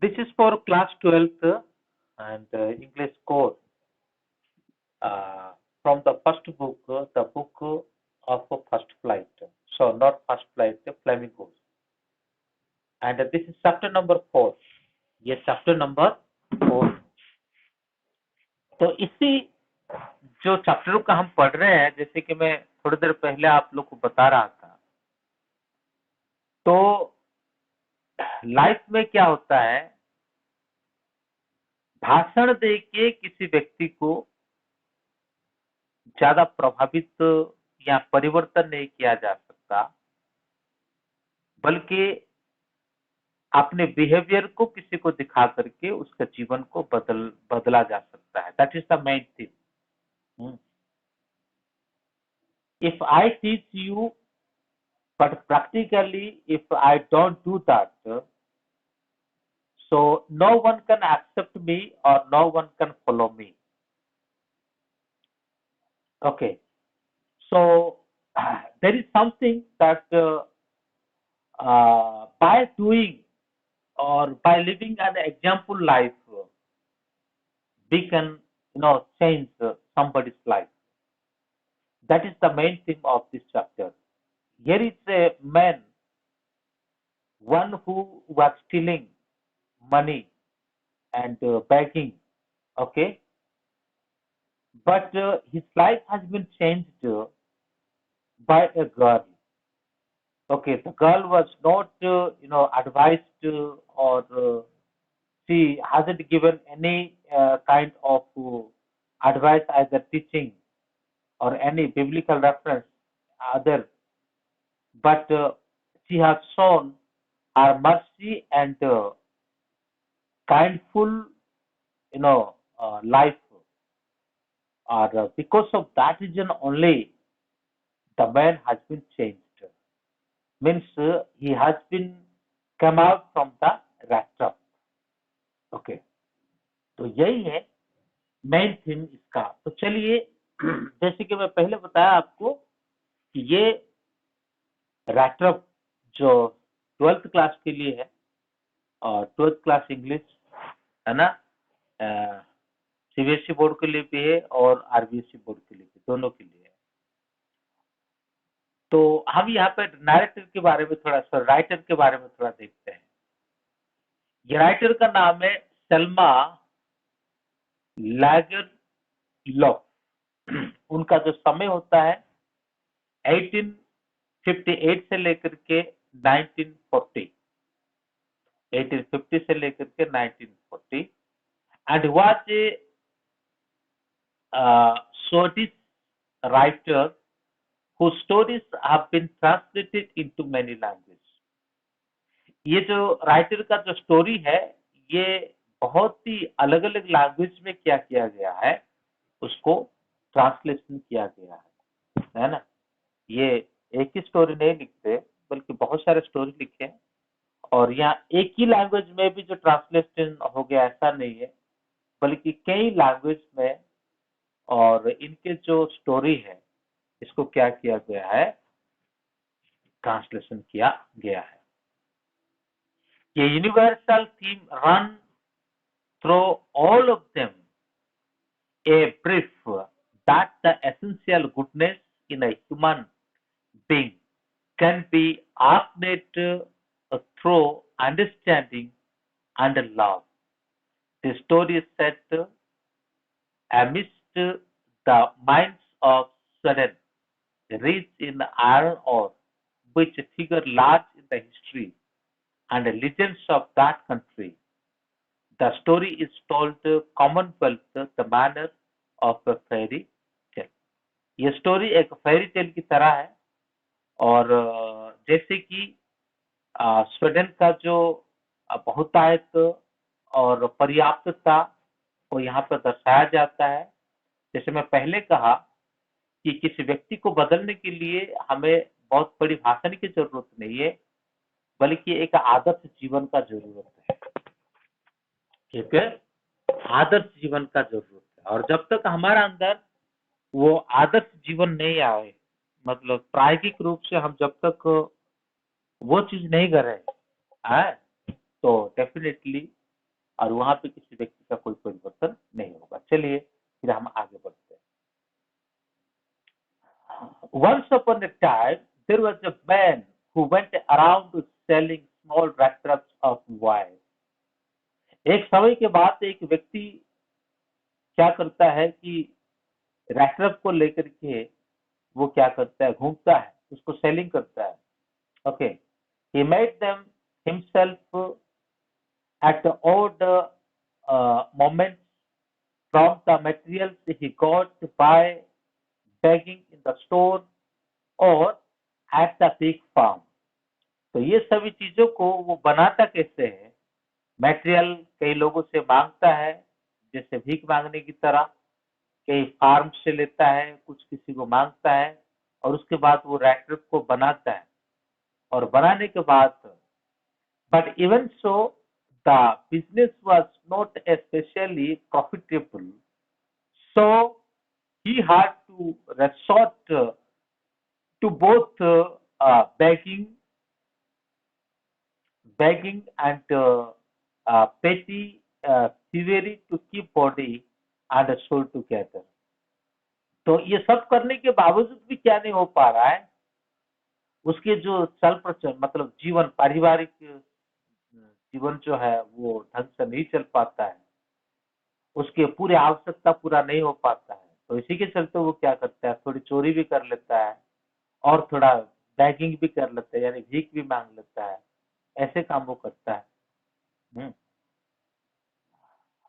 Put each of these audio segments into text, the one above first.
This is for class 12th and English course uh, from the first book, the book of First Flight. So not First Flight, Flamingos. And this is chapter number 4. ये chapter number 4। तो इसी जो chapter का हम पढ़ रहे हैं, जैसे कि मैं थोड़ी देर पहले आप लोग को बता रहा था, तो लाइफ में क्या होता है, भाषण देके किसी व्यक्ति को ज्यादा प्रभावित या परिवर्तन नहीं किया जा सकता, बल्कि अपने बिहेवियर को किसी को दिखा करके उसका जीवन को बदला जा सकता है। That is the main thing. If I teach you but practically if I don't do that, so no one can accept me or no one can follow me. Okay, so there is something that by doing or by living an example life, we can change somebody's life. That is the main theme of this chapter. Here is a man, one who was stealing money and begging, okay, but his life has been changed by a girl. Okay, the girl was not advised or she hasn't given any kind of advice, either teaching or any biblical reference other, but she has shown her mercy and kindful life, or because of that reason only the man has been changed, means he has been come out from the rat trap. Okay, तो यही है main theme इसका। तो चलिए, जैसे कि मैं पहले बताया आपको कि ये रैट ट्रैप जो 12th क्लास के लिए है और 12th क्लास इंग्लिश है ना, सीबीएसई बोर्ड के लिए भी है और आरबीएसई बोर्ड के लिए भी, दोनों के लिए है। तो हम यहाँ पे नैरेटर के बारे में थोड़ा सा, राइटर के बारे में थोड़ा देखते हैं। ये राइटर का नाम है सेल्मा लागरलॉफ। उनका जो समय होता है 1858 से लेकर के 1940, 1850 से लेकर के 1940, and was a Swedish writer whose stories have been translated into many languages. ये जो राइटर का जो स्टोरी है, ये बहुत ही अलग अलग लैंग्वेज में क्या किया गया है, उसको ट्रांसलेशन किया गया है ना। ये एक ही स्टोरी नहीं लिखते, बल्कि बहुत सारे स्टोरी लिखे हैं, और यहाँ एक ही लैंग्वेज में भी जो ट्रांसलेशन हो गया ऐसा नहीं है, बल्कि कई लैंग्वेज में, और इनके जो स्टोरी है इसको क्या किया गया है, ट्रांसलेशन किया गया है। ये universal theme run through all of them, a brief that the essential goodness in a human being can be acknowledged through understanding and love. The story is set amidst the mines of Sweden, rich in iron ore, which figure large in the history and legends of that country. The story is told Commonwealth the manner of a fairy tale. ये story एक fairy tale की तरह है, और जैसे कि Sweden का जो बहुतायत और पर्याप्तता को यहाँ पर दर्शाया जाता है। जैसे मैं पहले कहा कि किसी व्यक्ति को बदलने के लिए हमें बहुत बड़ी भाषण की जरूरत नहीं है, बल्कि एक आदर्श जीवन का जरूरत है। ठीक है, आदर्श जीवन का जरूरत है, और जब तक हमारा अंदर वो आदर्श जीवन नहीं आए, मतलब प्रायोगिक रूप से हम जब तक वो चीज नहीं कर रहे हैं, तो डेफिनेटली और वहां पे किसी व्यक्ति का कोई परिवर्तन नहीं होगा। चलिए फिर हम आगे बढ़ते हैं। Once upon a time, there was a man who went around selling small wrappers of wine. एक समय के बाद एक व्यक्ति क्या करता है कि रैपरप को लेकर के वो क्या करता है, घूमता है, उसको सेलिंग करता है। Okay, he made them himself at the odd moments from the materials he got by begging in the store और at the pig farm। तो ये सभी चीजों को वो बनाता कैसे है? मटेरियल कई लोगों से मांगता है, जैसे भीख मांगने की तरह, कई फार्म से लेता है, कुछ किसी को मांगता है, और उसके बाद वो रैपरप को बनाता है। और बनाने के बाद, but even so, the business was not especially profitable, so he had to resort to both begging and petty thievery to keep body and soul together। तो ये सब करने के बावजूद भी क्या नहीं हो पा रहा है, उसके जो चल प्रचल मतलब जीवन, पारिवारिक जीवन जो है वो ढंग से नहीं चल पाता है, उसके पूरे आवश्यकता पूरा नहीं हो पाता है। तो इसी के चलते वो क्या करता है, थोड़ी चोरी भी कर लेता है और थोड़ा बैगिंग भी कर लेता है, यानी भीख भी मांग लेता है। ऐसे काम वो करता है।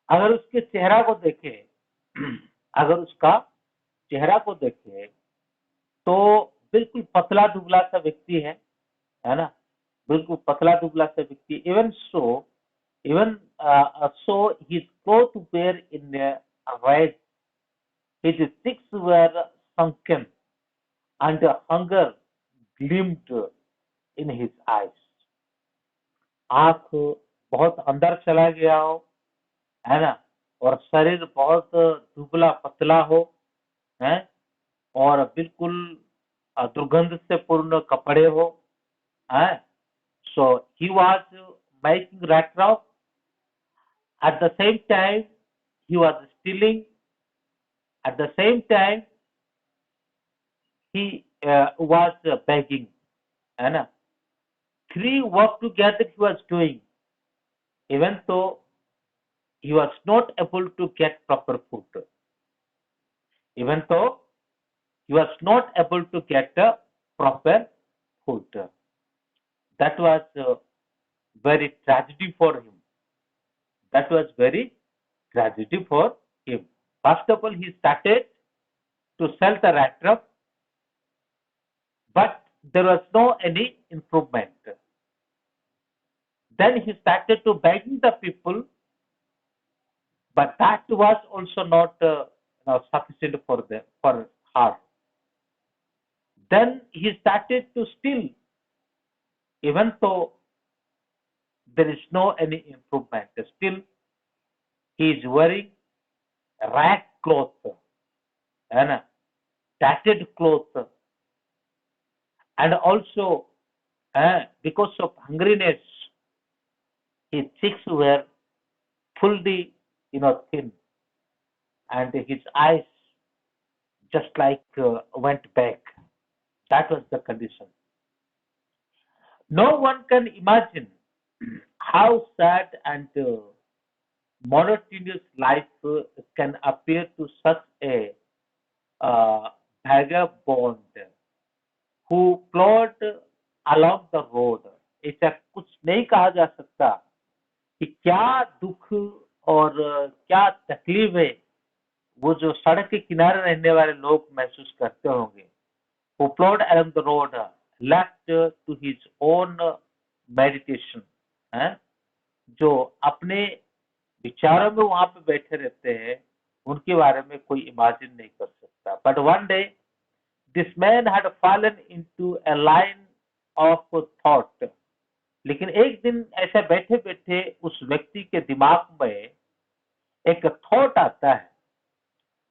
अगर उसके चेहरा को देखे अगर उसका चेहरा को देखे तो बिल्कुल पतला दुबला सा व्यक्ति है ना, बिल्कुल पतला दुबला सा व्यक्ति। Even so his clothes were in a rags, his cheeks were sunken and hunger gleamed in his eyes। आंख बहुत अंदर चला गया हो, है ना, और शरीर बहुत दुबला पतला हो, है, और बिल्कुल दुर्गंध से पूर्ण कपड़े हो, है। So he was making ratrop, at the same time he was stealing, at the same time he was begging, है ना। Three work together he was doing, even though he was not able to get proper food, even though he was not able to get proper food। That was very tragedy for him. That was very tragedy for him. First of all, he started to sell the rat trap, but there was no any improvement. Then he started to begging the people, but that was also not sufficient for them, for her. Then he started to steal, even though there is no any improvement. Still, he is wearing rag clothes and tattered clothes, and also because of hungriness, his cheeks were fully, thin, and his eyes just like went back. That was the condition. No one can imagine how sad and monotonous life can appear to such a vagabond who plod along the road। ऐसा कुछ नहीं कहा जा सकता कि क्या दुख और क्या तकलीफ है वो जो सड़क के किनारे रहने वाले लोग महसूस करते होंगे। Who plod along the road, left to his own meditation, है? जो अपने विचारों में वहां पे बैठे रहते हैं, उनके बारे में कोई इमेजिन नहीं कर सकता। But one day this man had fallen into a line of thought. लेकिन एक दिन ऐसे बैठे बैठे उस व्यक्ति के दिमाग में एक थॉट आता है,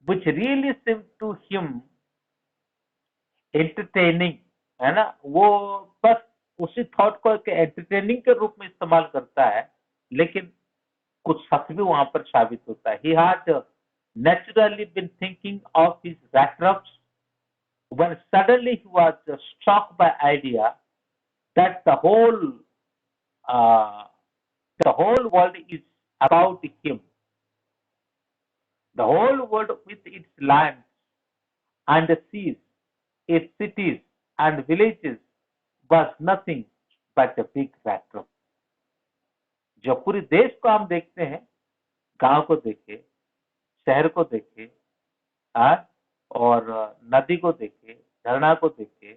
which really seemed to him entertaining, है ना। वो बस उसी थॉट को एक एंटरटेनिंग के रूप में इस्तेमाल करता है, लेकिन कुछ सच भी वहां पर साबित होता है. He had naturally been thinking of his bankrupt when suddenly he was struck by idea that uh, the whole world is about him. The whole world with its lands and the seas, its cities and villages was nothing but a big backdrop. जो पूरे देश को हम देखते हैं, गांव को देखे, शहर को देखे, हाँ, और नदी को देखे, झरना को देखे,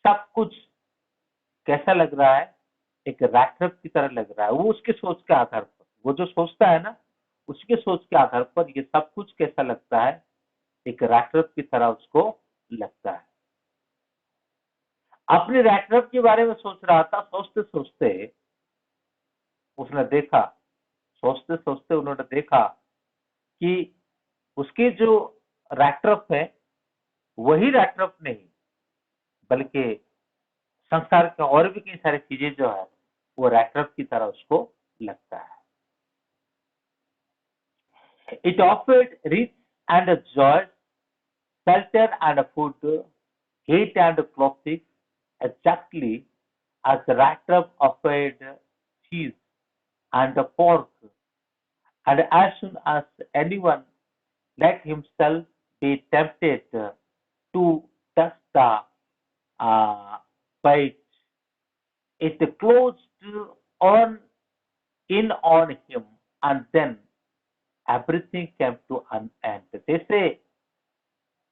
सब कुछ कैसा लग रहा है? एक रैक्ट्रप की तरह लग रहा है. वो उसके सोच के आधार पर, वो जो सोचता है ना, उसके सोच के आधार पर ये सब कुछ कैसा लगता है? एक रैक्ट्रप की तरह उसको लगता है. अपने रैक्ट्रप के बारे में सोच रहा था. सोचते सोचते उसने देखा, सोचते सोचते उन्होंने देखा कि उसके जो रैक्ट्रप है वही रैक्ट्रप नहीं, बल्कि संसार के और भी कई सारी चीजें जो है वो रैक्ट्रप की तरह उसको लगता है. It offered rich and Joy, shelter and food, heat and clothing, exactly as the ractrap offered cheese and pork. And as soon as anyone let himself be tempted to touch the uh, bite, it closed on in on him, and then everything came to an end. जैसे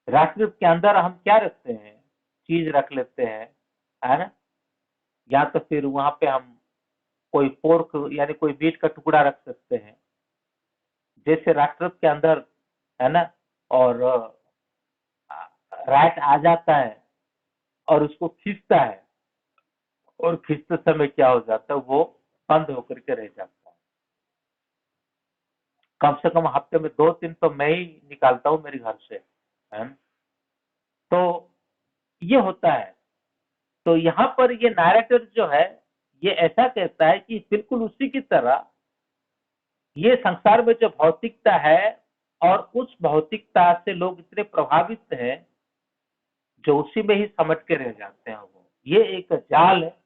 रैक्ट्रप के अंदर हम क्या रखते हैं? चीज रख लेते हैं, है ना? या तो फिर वहां पे हम कोई पोर्क यानी कोई मीट का टुकड़ा रख सकते हैं. जैसे रैक्ट्रप के अंदर, है ना, और रैट आ जाता है और उसको खींचता है, और खींचते समय क्या हो जाता है? वो बंद होकर के रह जाता है. कम से कम हफ्ते में 2-3 तो मैं ही निकालता हूँ मेरे घर से, है ना? तो ये होता है. तो यहाँ पर ये नैरेटर जो है ये ऐसा कहता है कि बिल्कुल उसी की तरह ये संसार में जो भौतिकता है और उस भौतिकता से लोग इतने प्रभावित हैं जो उसी में ही समझ के रह जाते हैं. वो ये एक जाल है,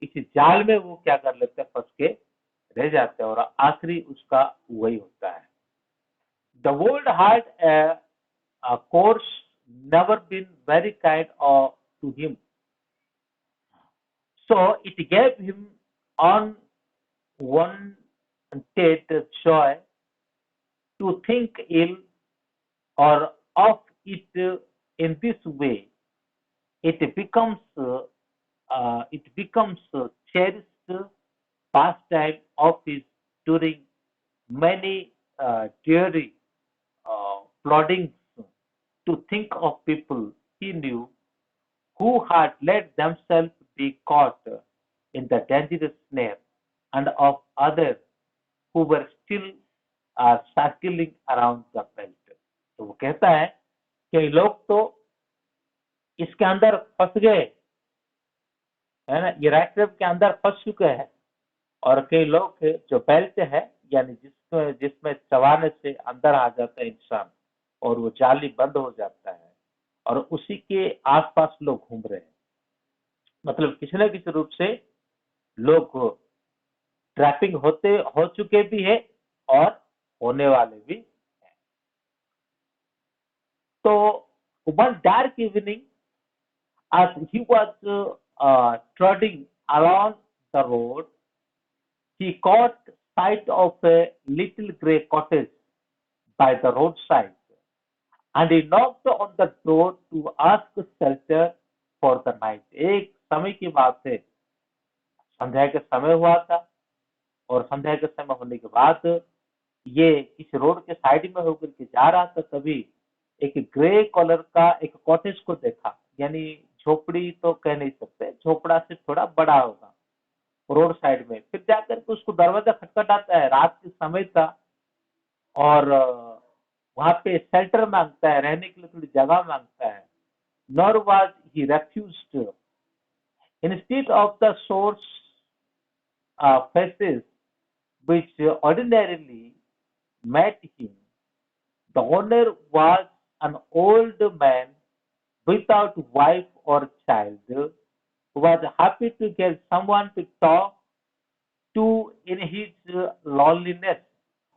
इसी जाल में वो क्या कर लेते हैं? फंस के रह जाते हैं, और आखिरी उसका वही होता है. The world had a course never been very kind to him, so it gave him on one joy to think ill or of it in this way. It becomes cherished pastime of his during many dreary ploddings to think of people he knew who had let themselves be caught in the dangerous snare, and of others who were still circling around the belt. तो वो कहता है कि लोग तो इसके अंदर फंस गए, है ना, ये रैक्ट्रप के अंदर फंस चुके हैं, और कई लोग जो बेल्ट है यानी जिसमें जिसमें चबाने से अंदर आ जाता है इंसान और वो जाली बंद हो जाता है, और उसी के आसपास लोग घूम रहे हैं. मतलब किसी न किसी रूप से लोग ट्रैपिंग हो चुके भी है और होने वाले भी हैं. तो one dark evening, as he was trotting along the road, he caught sight of a little grey cottage by the roadside, and he knocked on the door to ask shelter for the night. एक समय की बात है, संध्या के समय हुआ था, और संध्या के समय होने के बाद ये इस रोड के साइड में होकर के जा रहा था, तभी एक ग्रे कलर का एक कॉटेज को देखा. यानी झोपड़ी तो कह नहीं सकते, झोपड़ा से थोड़ा बड़ा होगा, रोड साइड में. फिर जाकर के उसको दरवाजा खटखटाता है. रात के समय था और वहां पे शेल्टर मांगता है, रहने के लिए थोड़ी जगह मांगता है. Nor was he refused. Instead of the source faces which ordinarily met him. The owner was an old man without wife or child who was happy to get someone to talk to in his loneliness.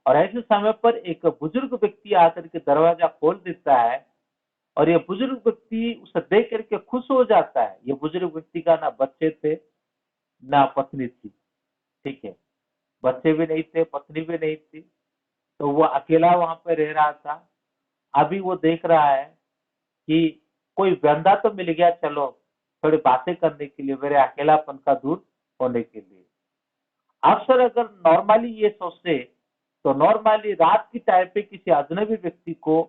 और ऐसे समय पर एक बुजुर्ग व्यक्ति आकर के दरवाजा खोल देता है और ये बुजुर्ग व्यक्ति उसे देख करके खुश हो जाता है। ये बुजुर्ग व्यक्ति का ना बच्चे थे ना पत्नी थी, ठीक है, बच्चे भी नहीं थे, पत्नी भी नहीं थी, तो वो अकेला वहां पे रह रहा था। अभी वो देख रहा है कि कोई बंदा तो मिल गया, चलो थोड़ी बातें करने के लिए, मेरे अकेलापन का दूर होने के लिए। अक्सर अगर नॉर्मली ये सोचते तो नॉर्मली रात की टाइम पे किसी अजनबी व्यक्ति को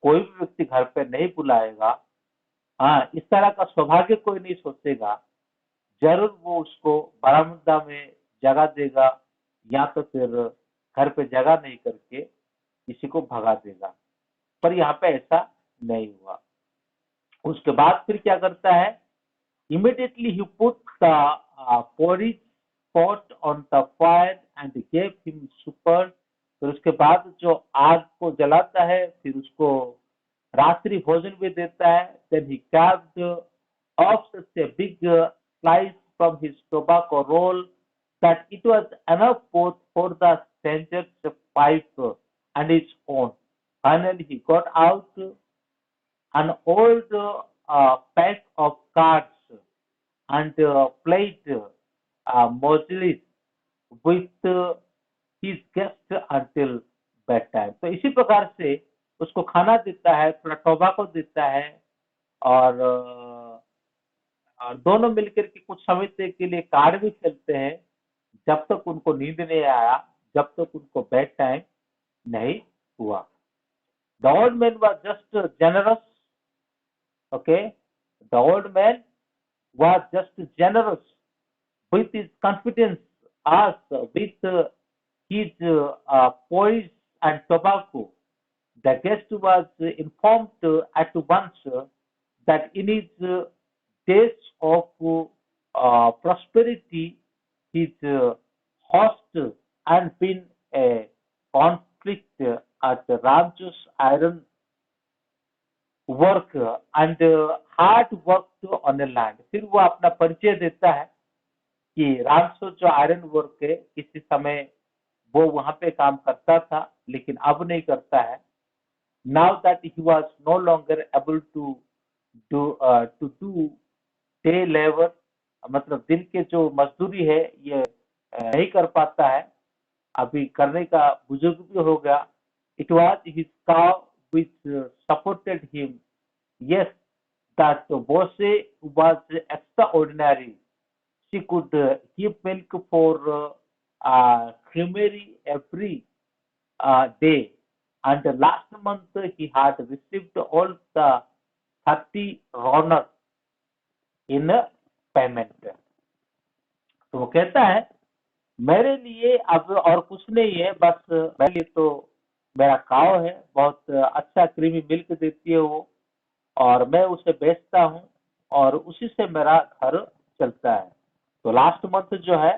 कोई भी व्यक्ति घर पे नहीं बुलाएगा। हाँ, इस तरह का सौभाग्य कोई नहीं सोचेगा। जरूर वो उसको बरामदा में जगह देगा या तो फिर घर पे जगह नहीं करके किसी को भगा देगा, पर यहाँ पे ऐसा नहीं हुआ। उसके बाद फिर क्या करता है, immediately he put the porridge pot on the fire and gave him supper। फिर उसके बाद जो आग को जलाता है, फिर उसको रात्रि भोजन भी देता है। then he carved off such a big slice from his tobacco roll that it was enough both for the stranger's pipe and his own। Finally he got out an old pack of cards and played mostly with his guest until bedtime। तो इसी प्रकार से उसको खाना देता है, थोड़ा tobacco देता है और दोनों मिलकर के कुछ समय के लिए कार्ड भी खेलते हैं, जब तक उनको नींद नहीं आया, जब तक उनको बेड टाइम नहीं हुआ। The old man was just generous, okay? The old man was just generous with his confidence as with his poise and tobacco. The guest was informed at once that in his days of prosperity, his host had been a conflict at Ramjas Iron work and hard work on a land. फिर वो अपना परिचय देता है कि रामसो जो iron work है, किसी समय वो वहां पे काम करता था लेकिन अब नहीं करता है। Now that he was no longer able to do day labour, मतलब दिन के जो मजदूरी है ये नहीं कर पाता है, अभी करने का बुजुर्ग भी हो गया। It was his cow which supported him। Yes, that Bose was extraordinary। She could give milk for creamery every day, and last month he had received all the 30 roners in payment। तो वो कहता है मेरे लिए अब और कुछ नहीं है, बस मेरे लिए तो मेरा काव है, बहुत अच्छा क्रीमी मिल्क देती है वो, और मैं उसे बेचता हूँ और उसी से मेरा घर चलता है। तो लास्ट मंथ जो है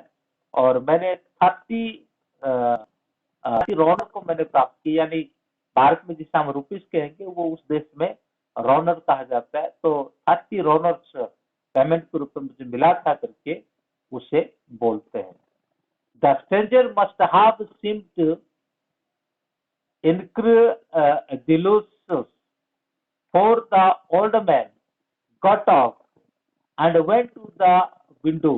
और मैंने 30 रौनक को मैंने प्राप्त की, यानी भारत में जिसे हम रुपीस कहेंगे वो उस देश में रौनक कहा जाता है। तो 30 रौनक पेमेंट के रूप में मुझे मिला था करके उसे बोलते हैं। The stranger must have seemed incredulous, for the old man got up and went to the window,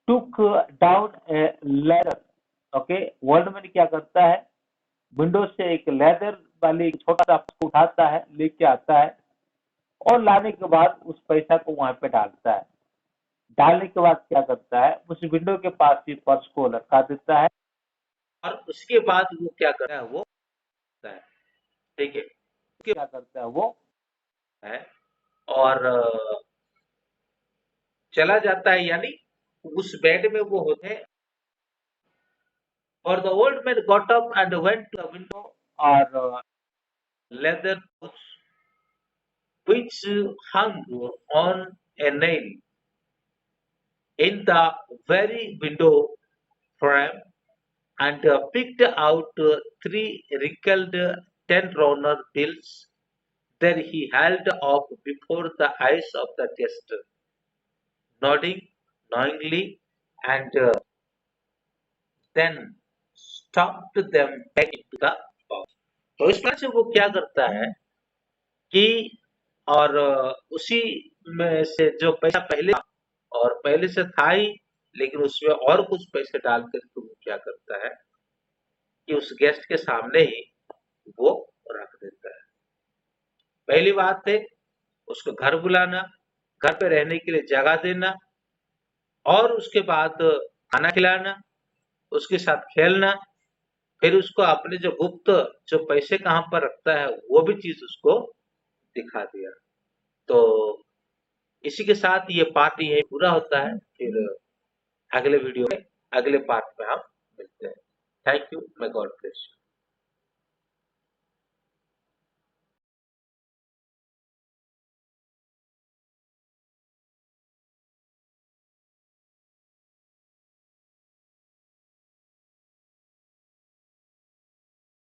took down a ladder। Okay, world man क्या करता है, विंडो से एक लेदर वाली छोटा सा उठाता है, लेके आता है और लाने के बाद उस पैसा को वहां पे डालता है। डालने के बाद क्या करता है, उस विंडो के पास ही पर्स को लटका देता है और उसके बाद वो क्या करता है, वो है, ठीक है, क्या करता है वो है और चला जाता है, यानी उस बेड में वो होते हैं। और the old man got up and went to the window और leather which hung on a nail in the very window frame and picked out three wrinkled 10 kroner bills. Then he held up before the eyes of the guest, nodding knowingly, and then stuffed them back into the box. तो इस प्रकार से वो क्या करता है कि और उसी में से जो पैसा पहले और पहले से था ही, लेकिन उसमें और कुछ पैसे डाल करके वो क्या करता है कि उस गेस्ट के सामने ही वो रख देता है। पहली बात है उसको घर बुलाना, घर पे रहने के लिए जगह देना और उसके बाद खाना खिलाना, उसके साथ खेलना, फिर उसको अपने जो गुप्त जो पैसे कहाँ पर रखता है वो भी चीज उसको दिखा दिया। तो इसी के साथ ये पार्ट ये पूरा होता है। फिर अगले वीडियो में अगले पार्ट में हम मिलते हैं। Thank you, may God bless you।